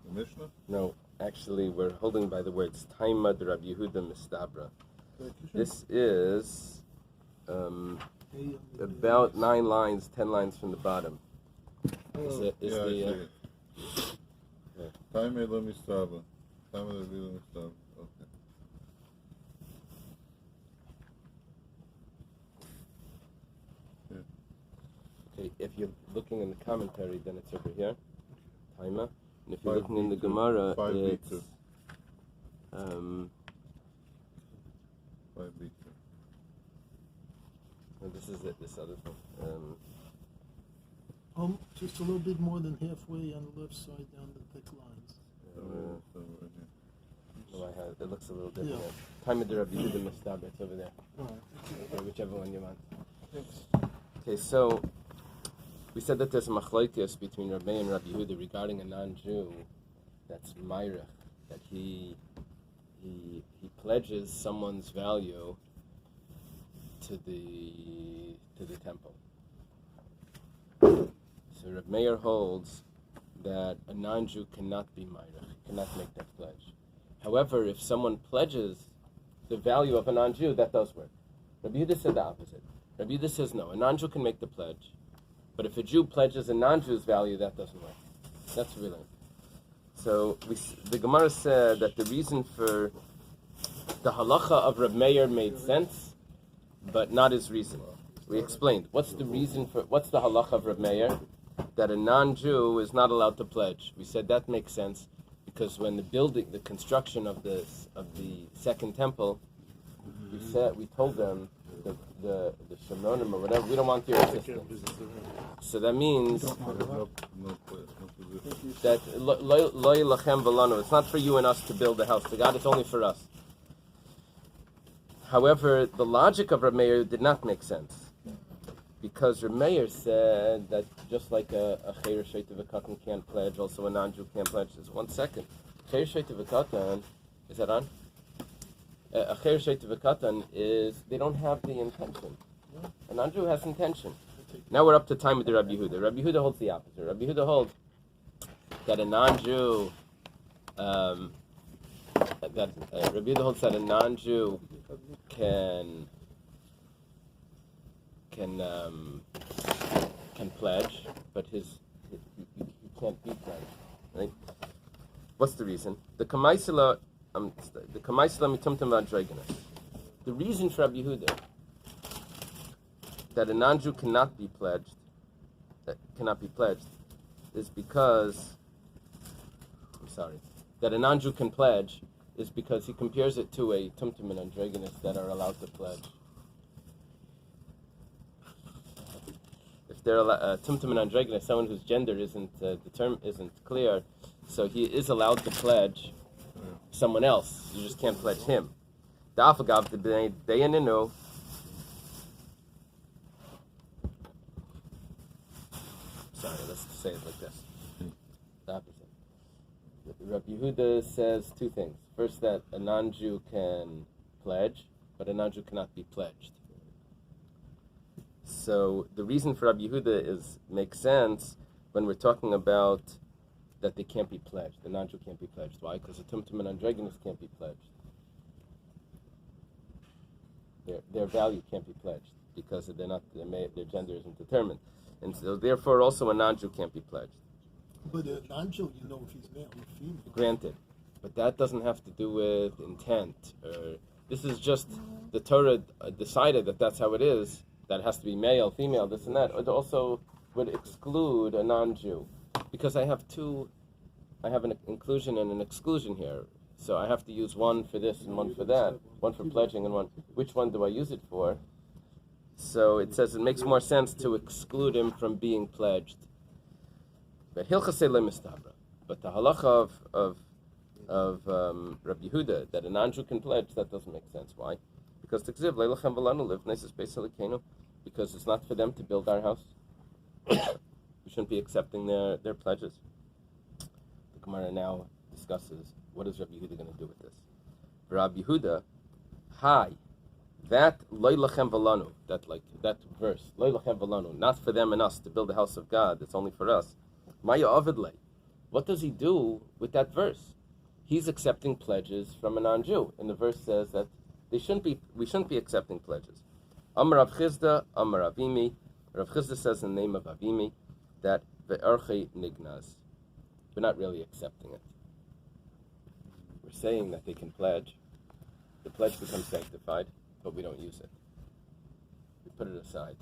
The Mishnah? No, actually, we're holding by the words Taima de Rabbi Yehuda Mistabra. This is about 9 lines, 10 lines from the bottom. I see it. Taima de Mistabra. Taima de Rabbi Yehuda Mistabra. Okay, if you're looking in the commentary, then it's over here, Taima. And if you're looking in the Gemara, it's 5b2. No, this is it. This other thing. Just a little bit more than halfway on the left side down the thick lines. I have, it looks a little different. Taima de Rabbi Yehuda Mistabra. It's over there. Okay, whichever one you want. Okay, so we said that there's a machlokes between Rabbi and Rabbi Yehuda regarding a non-Jew that's Meirich, that he pledges someone's value to the temple. So Rabbi Meir holds that a non-Jew cannot be Meirich, cannot make that pledge. However, if someone pledges the value of a non-Jew, that does work. Rabbi Yehuda said the opposite. Rabbi Yehuda says no, a non-Jew can make the pledge, but if a Jew pledges a non-Jew's value, that doesn't work. That's really. So the Gemara said that the reason for the halacha of Reb Meir made sense, but not his reason. We explained what's the halacha of Reb Meir, that a non-Jew is not allowed to pledge. We said that makes sense because when the construction of the second temple, we told them the Shemronim or whatever, we don't want your assistance. So that means that lo yilachem v'lanu. It's not for you and us to build the house to God. It's only for us. However, the logic of Reb Meir did not make sense, because Reb Meir said that just like a Cheir Sheita V'Katan can't pledge, also a non-Jew can't pledge. Just 1 second. Cheir Sheita V'Katan, is that on? A Cheir Sheita V'Katan is, they don't have the intention. A non-Jew has intention. Now we're up to time with the Rabbi Yehuda. Rabbi Yehuda holds the opposite. Rabbi Yehuda holds that a non-Jew, Rabbi Yehuda holds that a non-Jew can pledge, but he can't be pledged. Right? What's the reason? The Kamaisila mitumtum v'androginus. The reason for Rabbi Yehuda that a non-Jew cannot be pledged, is because, that a non-Jew can pledge is because he compares it to a tumtum and androgynous that are allowed to pledge. If they're tumtum and androgynous, someone whose gender isn't clear, so he is allowed to pledge someone else. You just can't pledge him. The afagav the beyaninu. Let's say it like this. The opposite. Rabbi Yehuda says 2 things. First, that a non-Jew can pledge, but a non-Jew cannot be pledged. So the reason for Rabbi Yehuda makes sense when we're talking about that they can't be pledged. The non-Jew can't be pledged. Why? Because a tumtum and androgynous can't be pledged. Their value can't be pledged because they're not. Their gender isn't determined. And so, therefore, also a non-Jew can't be pledged. But a non-Jew, you know if he's male or female. Granted. But that doesn't have to do with intent. This is just the Torah decided that that's how it is, that it has to be male, female, this and that. It also would exclude a non-Jew. Because I have an inclusion and an exclusion here. So I have to use one for this and one for that. One for pledging and one. Which one do I use it for? So it says it makes more sense to exclude him from being pledged. But the halacha of Rabbi Yehuda that a non-Jew can pledge, that doesn't make sense. Why? Because because it's not for them to build our house. We shouldn't be accepting their pledges. The Gemara now discusses what is Rabbi Yehuda going to do with this. For Rabbi Yehuda, that loy lachem v'lanu, that verse, loy lachem v'lanu, not for them and us to build the house of God, it's only for us. Maya avidle. what does he do with that verse? He's accepting pledges from a non-Jew. And the verse says that we shouldn't be accepting pledges. Amar Rav Chizda, Amar Avimi. Rav Chizda says in the name of Avimi that ve'erche nignaz. We're not really accepting it. We're saying that they can pledge. The pledge becomes sanctified, but we don't use it. We put it aside.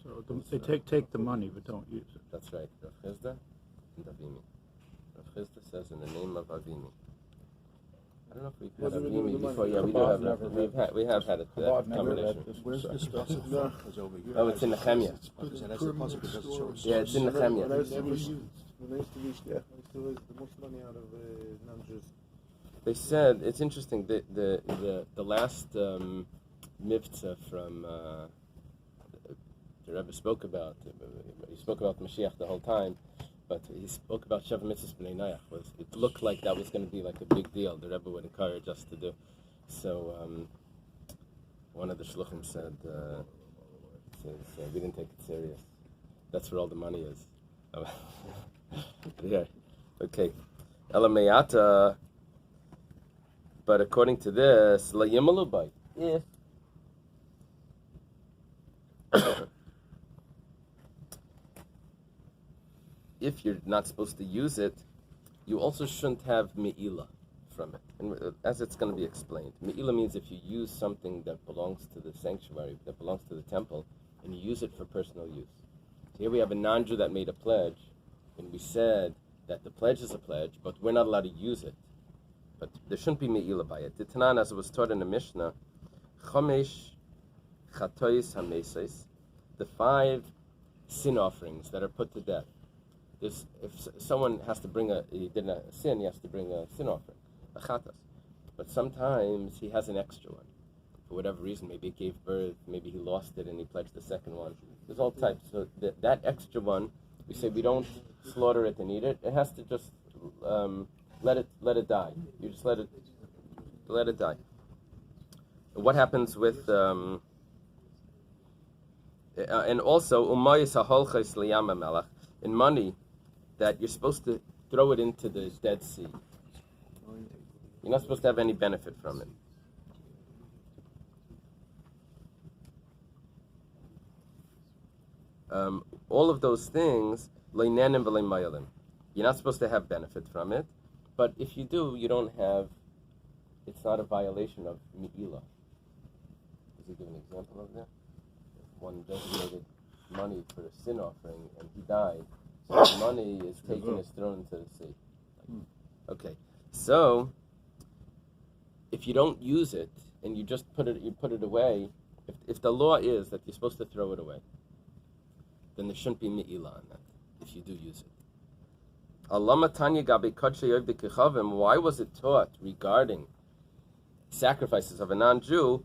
So they take the money but don't use it. That's right. Rav Chizda and Avimi. Rav Chizda says in the name of Avimi. I don't know if we've had Avimi before. Yeah, we do have. We have had a combination. Where's this stuff? Oh, it's in Nehemiah. Yeah, it's in Nehemiah. The most money out of non-Jews. They said it's interesting. The last mitzvah from the Rebbe spoke about. He spoke about Mashiach the whole time, but he spoke about Sheva Mitzvahs B'nai Noach. It looked like that was going to be like a big deal. The Rebbe would encourage us to do. So one of the shluchim said, "We didn't take it serious. That's where all the money is." Yeah. Okay. Elamayata. But according to this, la yimalu bay. If you're not supposed to use it, you also shouldn't have me'ila from it. And as it's going to be explained, me'ila means if you use something that belongs to the sanctuary, that belongs to the temple, and you use it for personal use. So here we have a non-Jew that made a pledge, and we said that the pledge is a pledge, but we're not allowed to use it. But there shouldn't be me'ila by it. The Tanan, as it was taught in the Mishnah, Chomesh Chatois HaMesos, the 5 sin offerings that are put to death. If someone has to bring he did a sin, he has to bring a sin offering, a chatas. But sometimes he has an extra one. For whatever reason, maybe it gave birth, maybe he lost it and he pledged the second one. There's all types. So that extra one, we say we don't slaughter it and eat it. It has to just let it die. You just let it die. What happens with and also umayis haholches liyam melach, in money that you're supposed to throw it into the Dead Sea. You're not supposed to have any benefit from it. All of those things, leinanim v'leimayalim, you're not supposed to have benefit from it. But if you do, you don't have. It's not a violation of me'ila. Does he give an example of that? If one designated money for a sin offering and he died, so the money is taken, is thrown into the sea. Okay, so if you don't use it and you just put it away, if the law is that you're supposed to throw it away, then there shouldn't be me'ila on that if you do use it. Why was it taught regarding sacrifices of a non-Jew?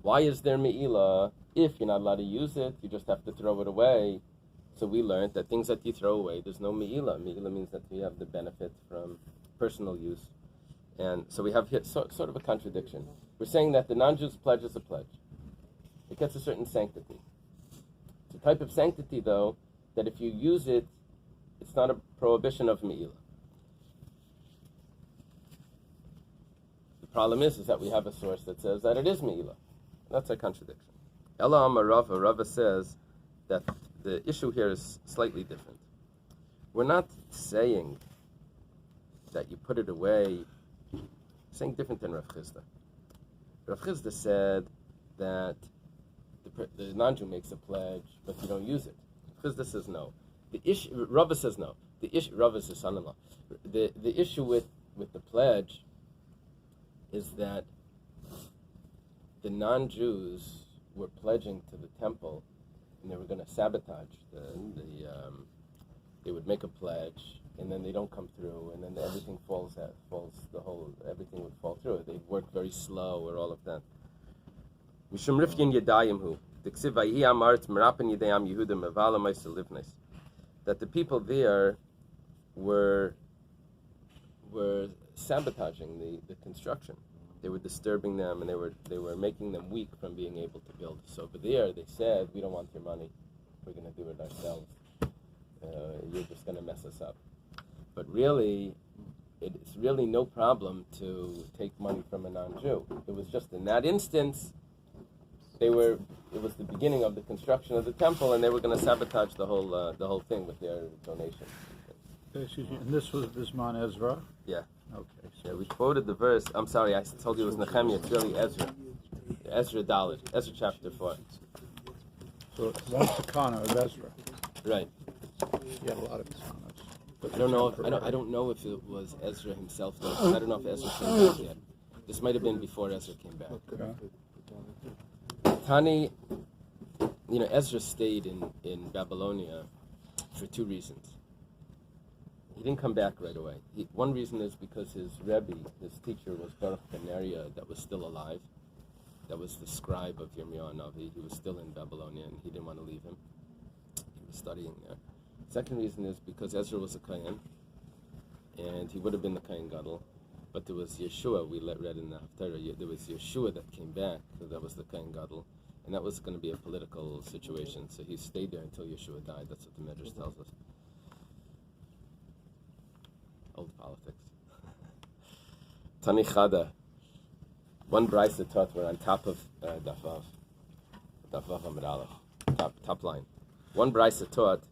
Why is there me'ila? If you're not allowed to use it, you just have to throw it away. So we learned that things that you throw away, there's no me'ila. Me'ila means that you have the benefit from personal use. And so we have here sort of a contradiction. We're saying that the non-Jew's pledge is a pledge. It gets a certain sanctity. It's a type of sanctity, though, that if you use it, it's not a prohibition of me'ila. The problem is that we have a source that says that it is me'ila. That's a contradiction. Ella Amar Rava, Rava says that the issue here is slightly different. We're not saying that you put it away, saying different than Rav Chizda. Rav Chizda said that the non-Jew makes a pledge, but you don't use it. Rav Chizda says no. Rava says no. Rava is his son-in-law. The issue with the pledge is that the non-Jews were pledging to the temple, and they were going to sabotage they would make a pledge, and then they don't come through, and then everything everything would fall through. They worked very slow, or all of that. Mishum rifkin yadayim hu, diksiv vayi amaretz merapen yadayam Yehudim mevala ma'aseh livnes. That the people there were sabotaging the construction. They were disturbing them, and they were making them weak from being able to build. So over there, they said, "We don't want your money. We're going to do it ourselves. You're just going to mess us up." But really, it's really no problem to take money from a non-Jew. It was just in that instance, it was the beginning of the construction of the temple, and they were going to sabotage the whole thing with their donation. Excuse me, and this was Bisman Ezra? Yeah. Okay. Yeah, we quoted the verse. I'm sorry, I told you it was Nehemiah. It's really Ezra. Ezra Dalet. Ezra chapter 4. So that's the Kana of Ezra. Right. He had a lot of Kanas. I don't know. I don't know if it was Ezra himself though. 'Cause I don't know if Ezra came back yet. This might have been before Ezra came back. Okay. Tani, Ezra stayed in Babylonia for two reasons. He didn't come back right away. One reason is because his Rebbe, his teacher, was Baruch Ben Neriah, that was still alive. That was the scribe of Yirmiyahu Navi. He was still in Babylonia, and he didn't want to leave him. He was studying there. Second reason is because Ezra was a Kohen, and he would have been the Kohen Gadol, but there was Yeshua, we read in the Haftarah, there was Yeshua that came back, so that was the Kohen Gadol, and that was going to be a political situation, so he stayed there until Yeshua died. That's what the Medrash tells us. Old politics. Tani Chada. One brisa taught we're on top of Daf Amud Aleph, top line. One brisa taught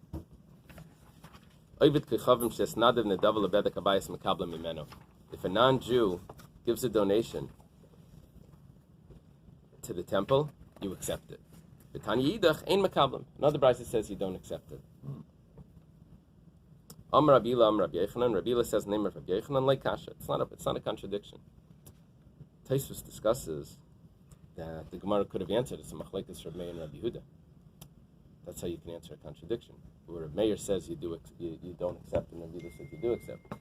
if a non-Jew gives a donation to the temple, you accept it. Another brisa says you don't accept it. Amar Rabbi Yechanan says name of Rabbi Yechanan like kasha. It's not a contradiction. Tosfos discusses that the Gemara could have answered it's a machlekes Rabbi Meir and Rabbi Yehuda. That's how you can answer a contradiction. Where Rabbi Meir says you don't accept, and Rabbi Yehuda says you do accept.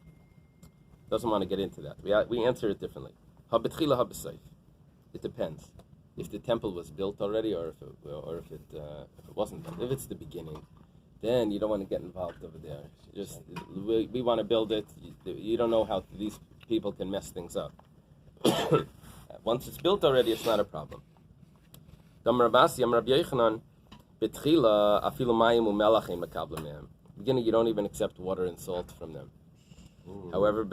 Doesn't want to get into that. We answer it differently. Habetchila habesayf. It depends. If the temple was built already, or if it wasn't built. If it's the beginning, then you don't want to get involved over there. We want to build it. You don't know how these people can mess things up. Once it's built already, it's not a problem. Beginning, you don't even accept water and salt from them. However, at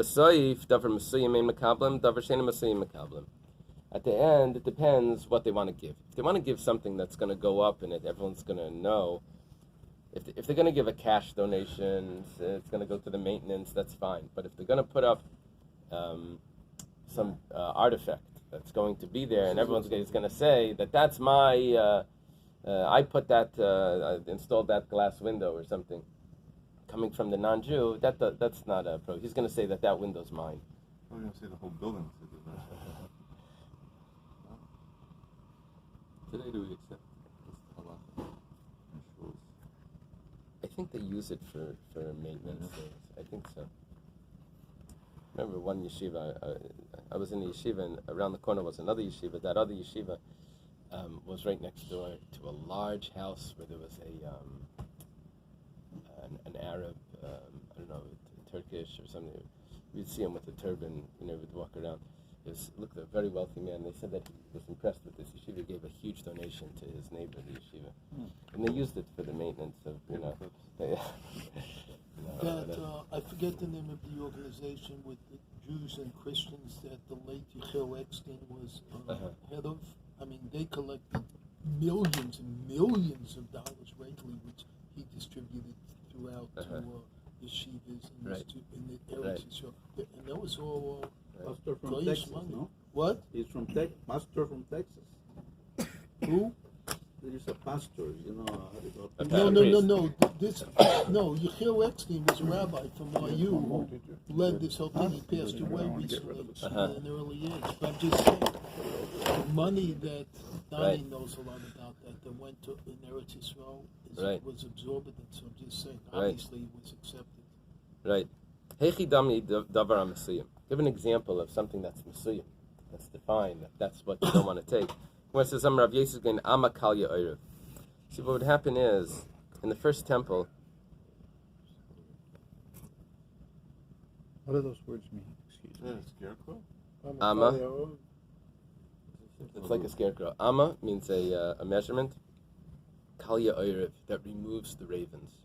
the end, it depends what they want to give. If they want to give something that's going to go up and everyone's going to know, if they're going to give a cash donation, it's going to go to the maintenance, that's fine. But if they're going to put up some artifact that's going to be there, and everyone's going to say that that's my, I put that, installed that glass window or something, coming from the non-Jew, that's not a pro. He's going to say that window's mine. I'm going to say the whole building. Today do we accept halakha? I think they use it for maintenance things. I think so. Remember one yeshiva, I was in a yeshiva, and around the corner was another yeshiva. That other yeshiva was right next door to a large house where there was an Arab, I don't know, Turkish or something. You'd see him with a turban, would walk around. Looked a very wealthy man. They said that he was impressed with this yeshiva. He gave a huge donation to his neighbor, the yeshiva. And they used it for the maintenance of, I forget the name of the organization with the Jews and Christians that the late Yechiel Eckstein was head of. I mean, they collected millions and millions of dollars regularly, which he distributed throughout to yeshivas and in the areas. So, and that was all Pastor from Goyish Texas, money. no? What? He's from pastor from Texas. Who? There is a pastor, No. Yechiel Eckstein was a rabbi from YU who led this whole thing. He passed away recently in an early age. But I'm just saying, the money that Donnie knows a lot about that went to in Eretz Yisrael was exorbitant. So I'm just saying, obviously it was accepted. Right. Hechi dami davar ha-mesuyim. Give an example of something that's mesuyim, that's defined, that's what you don't want to take. When it says, Rav Yosef going amakal ya'orev. See, what would happen is, in the first temple... What do those words mean? Excuse me. Scarecrow? Ama. It's like a scarecrow. Amma means a measurement. Kalya Oyrev, that removes the ravens.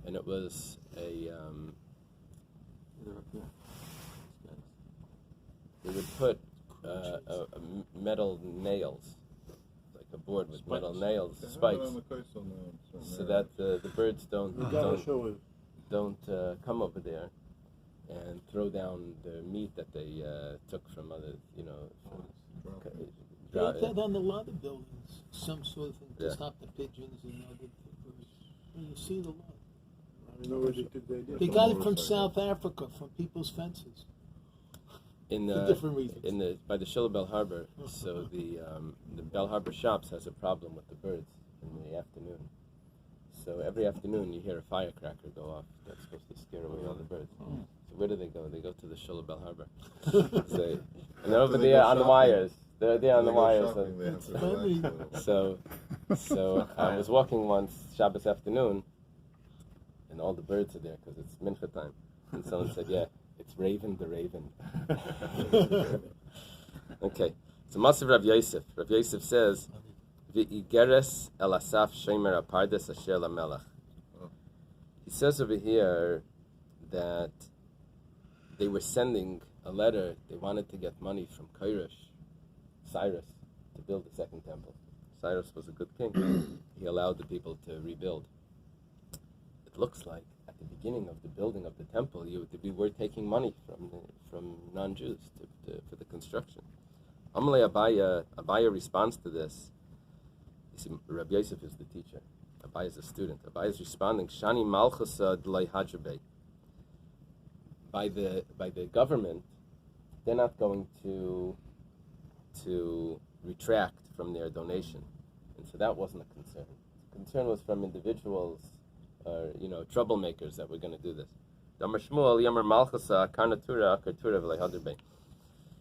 And it was a, they would put metal nails, like a board with metal nails, spikes, so that the birds don't come over there and throw down the meat that they took from other, They have that on a lot of buildings, some sort of thing to Yeah. stop the pigeons and other birds. You see it a lot. I know what they did. They got it from South Africa, from people's fences. in For different reasons. by the Shilla Bell Harbor. So the Bell Harbor shops has a problem with the birds in the afternoon. So every afternoon you hear a firecracker go off that's supposed to scare away all the birds. So where do they go? They go to the Shilla Bell Harbor. So, and they're over Do they there go on the shopping? wires. They're there on the When they go wires. shopping, they have to Funny. relax. So I was walking once Shabbos afternoon, and all the birds are there because it's mincha time. And someone said, "Yeah, it's Raven the Raven." Okay, so Masav Rav Yosef. Rav Yosef says, "V'igeres el asaf shemer apardes asher lamelech." He says over here that they were sending a letter. They wanted to get money from Cyrus, to build the second temple. Cyrus was a good king. He allowed the people to rebuild. It looks like at the beginning of the building of the temple, we were taking money from non-Jews for the construction. Amalei Abaya responds to this. You see, Rabbi Yosef is the teacher. Abaya is a student. Abaya is responding, Shani Malchusa Dlai Hajabe. By the government, they're not going to retract from their donation. And so that wasn't a concern. The concern was from individuals or troublemakers that were going to do this.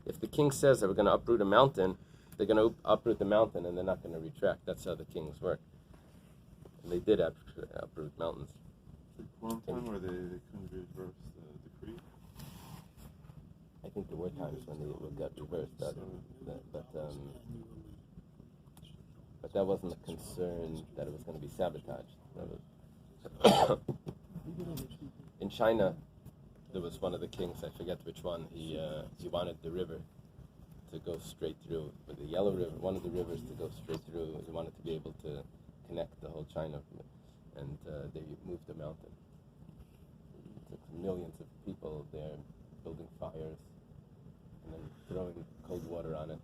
If the king says that we're going to uproot a mountain, they're going to uproot the mountain and they're not going to retract. That's how the kings work. And they did uproot mountains. One time where they couldn't reverse the decree. I think there were times when they got reversed, but that wasn't a concern that it was going to be sabotaged. In China, there was one of the kings, I forget which one, he wanted the river to go straight through, but the Yellow River, one of the rivers to go straight through, he wanted to be able to connect the whole China, and they moved the mountain. It took millions of people there building fires and then throwing cold water on it,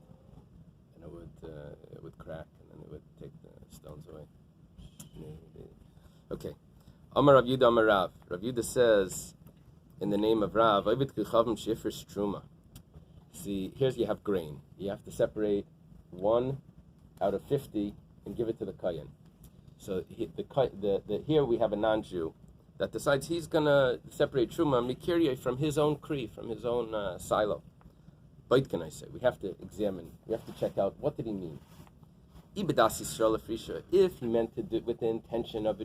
and it would crack, and then it would take the stones away. Okay. Amar Rav Yudah Amar Rav. Rav Yudah says, in the name of Rav, see, here's you have grain. You have to separate 1 out of 50 and give it to the Kayan. So here we have a non-Jew that decides he's going to separate Truma Mikirya from his own Kri, from his own silo. Bait can I say? We have to examine, we have to check out, what did he mean? If he meant to do it with the intention of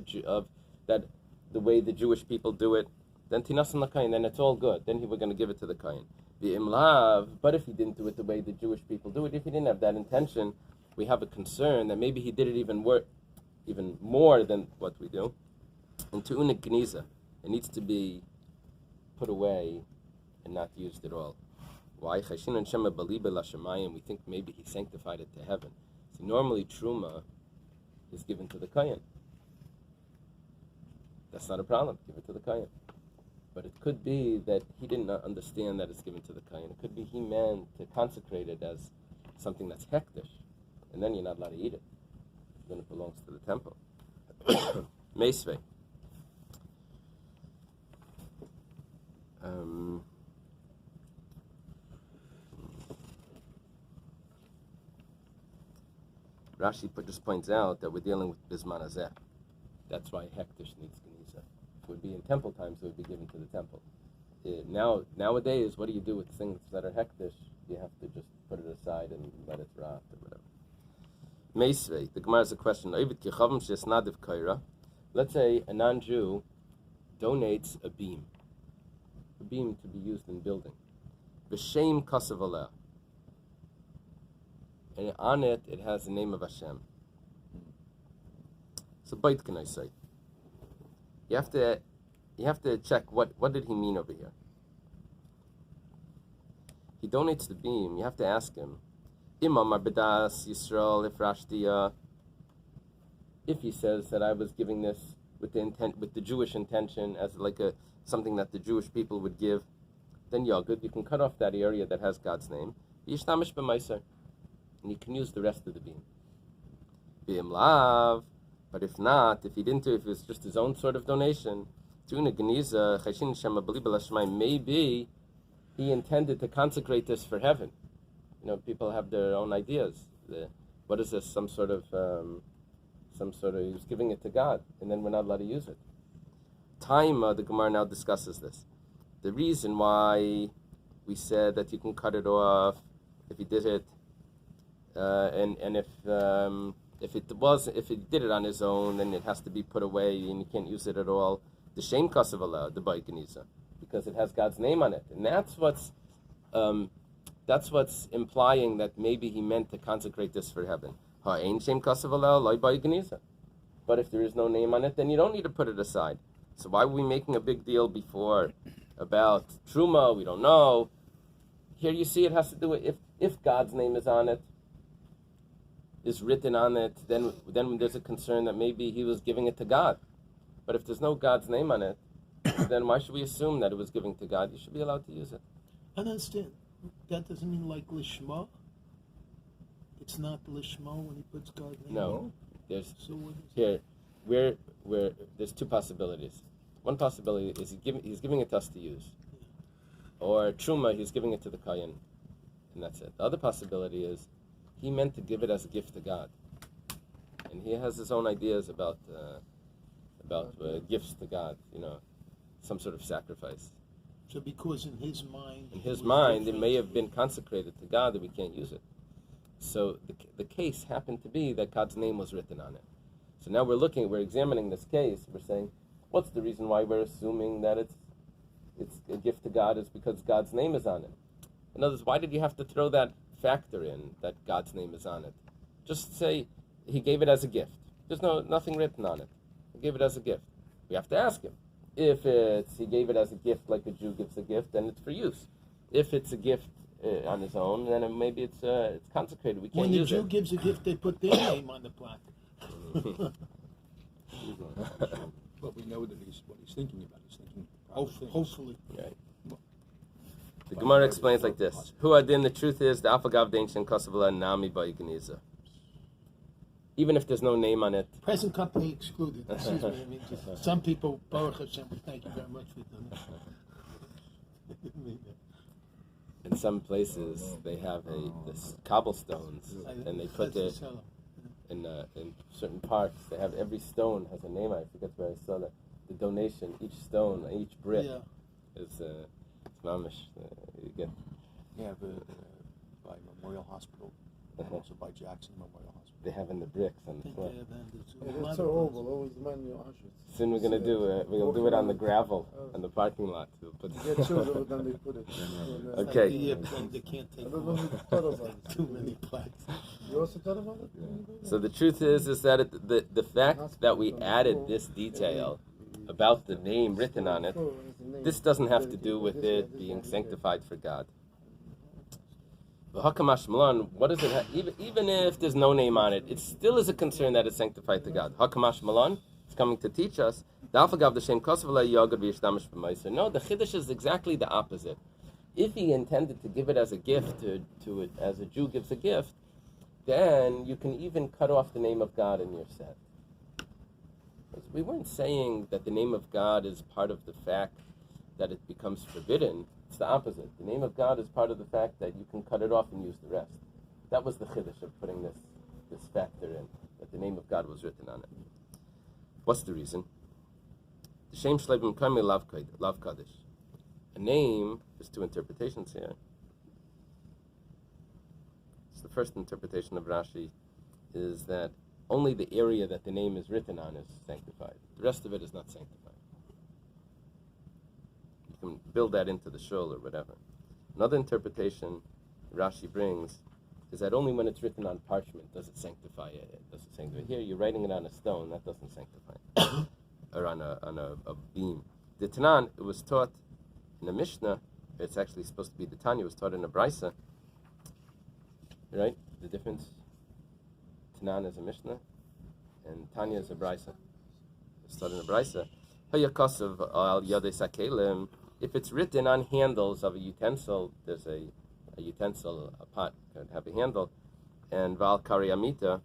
that the way the Jewish people do it, then tinasan lakayin, then it's all good. Then we're going to give it to the kayin. But if he didn't do it the way the Jewish people do it, if he didn't have that intention, we have a concern that maybe he did it even more than what we do. And tu'unik gniza, it needs to be put away and not used at all. Why? We think maybe he sanctified it to heaven. So normally truma is given to the kayin. That's not a problem. Give it to the kayin. But it could be that he didn't understand that it's given to the kayin. It could be he meant to consecrate it as something that's hektish, and then you're not allowed to eat it when it belongs to the temple. Meisvei. Rashi just points out that we're dealing with Bisman Hazeh. That's why hektish needs Geniza. If it would be in temple times, it would be given to the temple. Nowadays, what do you do with things that are hektish? You have to just put it aside and let it rot or whatever. Meisvei, the Gemara has a question. Let's say a non-Jew donates a beam to be used in building. B'shem kasav aleh. and on it has the name of Hashem. So bait can I say? You have to check what did he mean over here. He donates the beam. You have to ask him, Imam Arbedas Yisrael Ifrashtiya. If he says that I was giving this with the Jewish intention, as like something that the Jewish people would give, then good. You can cut off that area that has God's name. Yishtamish b'maiser, and you can use the rest of the beam. B'im lav, but if not, if it was just his own sort of donation, maybe he intended to consecrate this for heaven. People have their own ideas. What is this? Some sort of, he was giving it to God, and then we're not allowed to use it. The Gemara now discusses this. The reason why we said that you can cut it off if he did it, and if he did it on his own, then it has to be put away and you can't use it at all. The shame kasavala, the baikaniza, because it has God's name on it, and that's what's implying that maybe he meant to consecrate this for heaven. Ha'ain shame kasavala loy baikaniza. But if there is no name on it, then you don't need to put it aside. So why were we making a big deal before about truma? We don't know. Here you see it has to do with if God's name is on it, is written on it, then there's a concern that maybe he was giving it to God. But if there's no God's name on it, then why should we assume that it was giving to God? You should be allowed to use it. I don't understand. That doesn't mean like lishma. It's not lishma when he puts God's name. No, there's So what is here where there's two possibilities. One possibility is he's giving it to us to use, or truma, he's giving it to the kohen, and that's it. The other possibility is he meant to give it as a gift to God, and he has his own ideas about gifts to God. Some sort of sacrifice. So because in his mind... it may have been consecrated to God that we can't use it. So the case happened to be that God's name was written on it. So now we're examining this case. We're saying, what's the reason why we're assuming that it's a gift to God is because God's name is on it? In other words, why did you have to throw that factor in, that God's name is on it? Just say he gave it as a gift. There's nothing written on it. He gave it as a gift. We have to ask him. If he gave it as a gift like a Jew gives a gift, then it's for use. If it's a gift on his own, then maybe it's consecrated. We can't use it. When the Jew gives a gift, they put their name on the plaque. But we know that what he's thinking about. He's thinking Hopefully. Right. The Gemara explains like this: Hu adin. The truth is, the afagav dein kosavala nami ba'igeniza. Even if there's no name on it. Present company excluded. Excuse me. I mean, just some people, Baruch Hashem, thank you very much for doing In some places, they have this cobblestones, and they put it in certain parts. They have every stone has a name. I forget where I saw that. The donation, each stone, each brick is it's mamish. You get. Yeah, by Memorial Hospital, and also by Jackson Memorial Hospital. They have in the bricks on the floor. It's so oval, always the man you Soon we're gonna do it on the gravel in the parking lot. We'll put get children, then they put it. Okay. They can't take I don't know who thought about it. too many plaques. You also thought about it? So the truth is that the fact that we added this detail about the name written on it, this doesn't have to do with it being sanctified for God. What does it even if there's no name on it, it still is a concern that it's sanctified to God. Hakamash Malan is coming to teach us. No, the Chiddush is exactly the opposite. If he intended to give it as a gift to it, as a Jew gives a gift, then you can even cut off the name of God in your set. We weren't saying that the name of God is part of the fact that it becomes forbidden. It's the opposite. The name of God is part of the fact that you can cut it off and use the rest. That was the chiddush of putting this factor in, that the name of God was written on it. What's the reason? The Shem Shleibim Kami Lav Kaddish. A name, there's two interpretations here. So the first interpretation of Rashi is that only the area that the name is written on is sanctified. The rest of it is not sanctified. You can build that into the shul or whatever. Another interpretation Rashi brings is that only when it's written on parchment does it sanctify it. Does it sanctify? Here, you're writing it on a stone. That doesn't sanctify it. Or on a beam. The Tanan, it was taught in the Mishnah. It's actually supposed to be the Tanya. It was taught in a Brisa. Right? The difference. Tanan is a Mishnah, and Tanya is a Brisa. It's taught in a Brisa. If it's written on handles of a utensil, there's a utensil, a pot could have a handle, and Val Kariamita,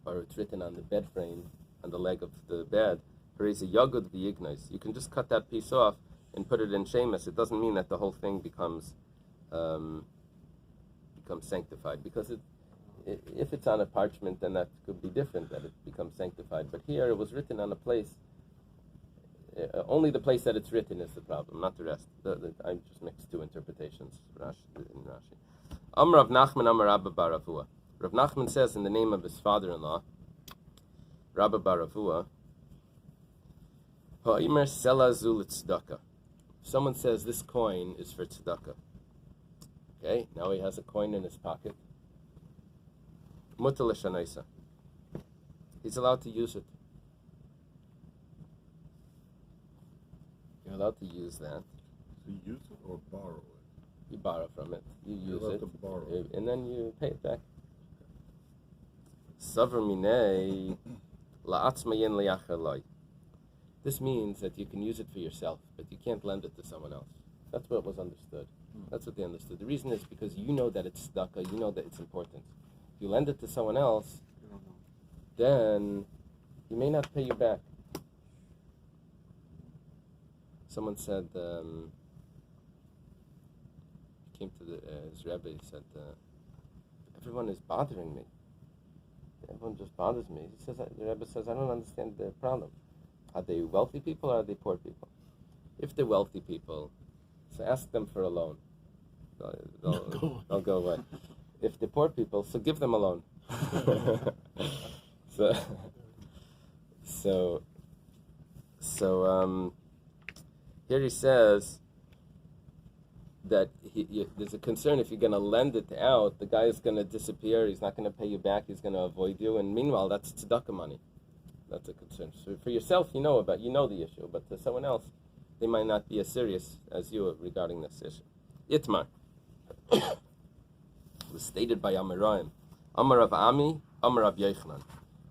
or it's written on the bed frame, on the leg of the bed, you can just cut that piece off and put it in Shemus. It doesn't mean that the whole thing becomes sanctified, because if it's on a parchment, then that could be different, that it becomes sanctified. But here it was written on a place. Only the place that it's written is the problem, not the rest. I just mixed two interpretations in Rashi. Amar Rav Nachman, Amar Rabba bar Avua. Rav Nachman says in the name of his father-in-law, Rabba bar Avua, Ha'imar sela zu l'tzedakah. Someone says this coin is for tzedakah. Okay, now he has a coin in his pocket. Mutar l'shanaisa. He's allowed to use it. You're allowed to use that. So you use it or borrow it? You borrow from it. You use allowed it. to borrow. And then you pay it back. Savar minei la'atzmayin li'acher loy. This means that you can use it for yourself, but you can't lend it to someone else. That's what was understood. That's what they understood. The reason is because you know that it's tzedakah, you know that it's important. If you lend it to someone else, You don't know. then he may not pay you back. Someone said, came to his Rebbe, he said, everyone is bothering me. Everyone just bothers me. He says, the Rebbe says, I don't understand the problem. Are they wealthy people or are they poor people? If they're wealthy people, so ask them for a loan. They'll go away. If they're poor people, so give them a loan. So here he says that there's a concern if you're going to lend it out, the guy is going to disappear, he's not going to pay you back, he's going to avoid you, and meanwhile, that's tzedakah money. That's a concern. So for yourself, you know the issue, but to someone else, they might not be as serious as you regarding this issue. Itmar was stated by Amoraim. Amar Rav Ami, Amar Rav Yochanan.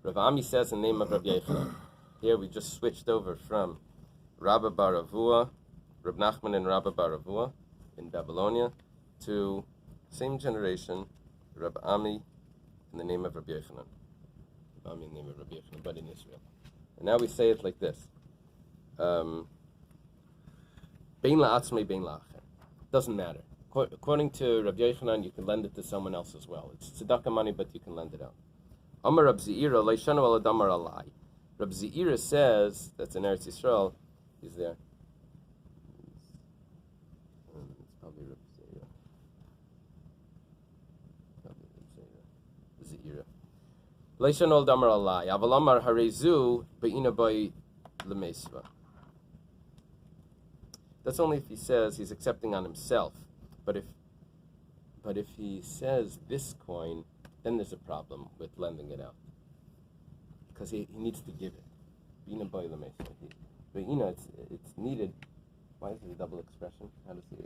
Rav Ami says in the name of Rav Yochanan. Here we just switched over from Rabba bar Avua, Rav Nachman and Rabba bar Avua in Babylonia, to same generation, Rav Ami in the name of Rabbi Yochanan. Rav Ami in the name of Rabbi Yochanan, but in Israel. And now we say it like this. Bein la'atzmei, bein la'acher. Doesn't matter. According to Rabbi Yochanan, you can lend it to someone else as well. It's tzedakah money, but you can lend it out. Amar Rab Zeira, leishanu al adamar alai. Rab Zeira says, that's in Eretz Yisrael, he's there. It's probably Rab Zeira. Zeira. Leishanu al adamar alai. Aval amar harezu be'ina bai lemesva. That's only if he says he's accepting on himself. But if he says this coin, then there's a problem with lending it out. Because he needs to give it. Bina boy lemesva. But it's needed. Why is it a double expression? How does he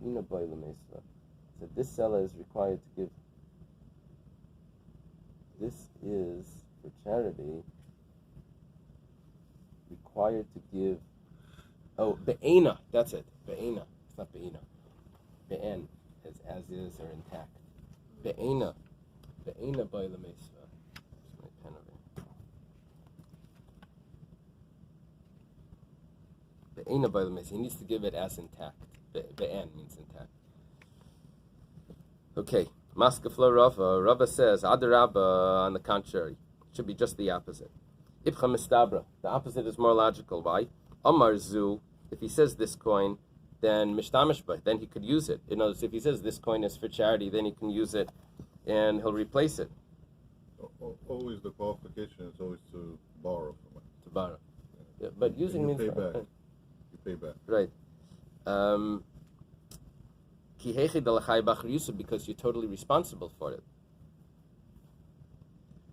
Bina boy lemesva. So this seller is required to give. This is for charity. Required to give. Oh, be'ena, that's it. Be'ena. It's not be'ena. Be'en, as is or intact. Be'ena. Be'ena by the mesva. There's my pen over here. Be'ena by the mesva. He needs to give it as intact. Be'en means intact. Okay. Maskeflo Rava. Rava says, Adarabba, on the contrary. It should be just the opposite. Ibcha mistabra. The opposite is more logical. Why? Amar zu. If he says this coin, then mishtamish, then he could use it. In other words, if he says this coin is for charity, then he can use it, and he'll replace it. Always the qualification is always to borrow from it. To borrow. Yeah, but using means pay back. You pay back. Right. because you're totally responsible for it.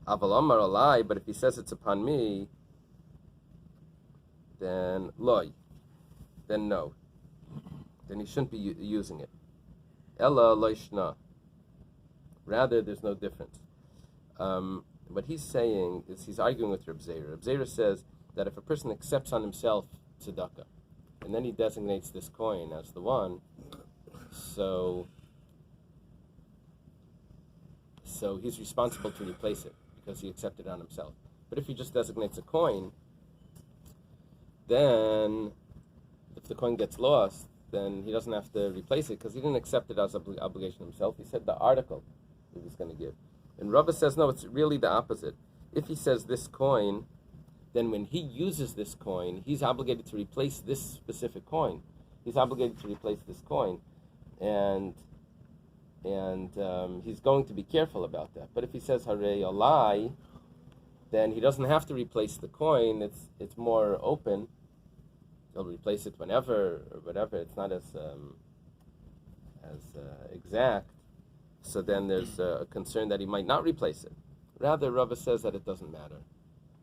Aval Amar Alai, but if he says it's upon me, then loy, then no. Then he shouldn't be using it. Ella loishna. Rather, there's no difference. What he's saying is he's arguing with Reb Zera. Reb Zera says that if a person accepts on himself tzedakah, and then he designates this coin as the one, so he's responsible to replace it because he accepted it on himself. But if he just designates a coin, then if the coin gets lost, then he doesn't have to replace it because he didn't accept it as an obligation himself. He said the article he was going to give. And Rava says, no, it's really the opposite. If he says this coin, then when he uses this coin, he's obligated to replace this specific coin. He's obligated to replace this coin. And he's going to be careful about that. But if he says Harei Alai, then he doesn't have to replace the coin. It's more open. He'll replace it whenever or whatever. It's not as exact. So then there's a concern that he might not replace it. Rather, Rava says that it doesn't matter.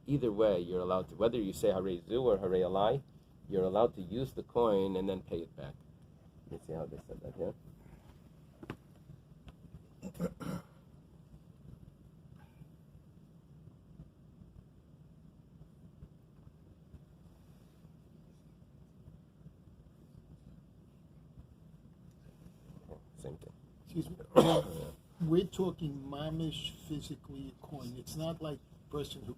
Either way, you're allowed to, whether you say Harei Zu or Harei Alai, you're allowed to use the coin and then pay it back. You see how they said that here? Same thing. Excuse me. We're talking mamish physically a coin. It's not like a person who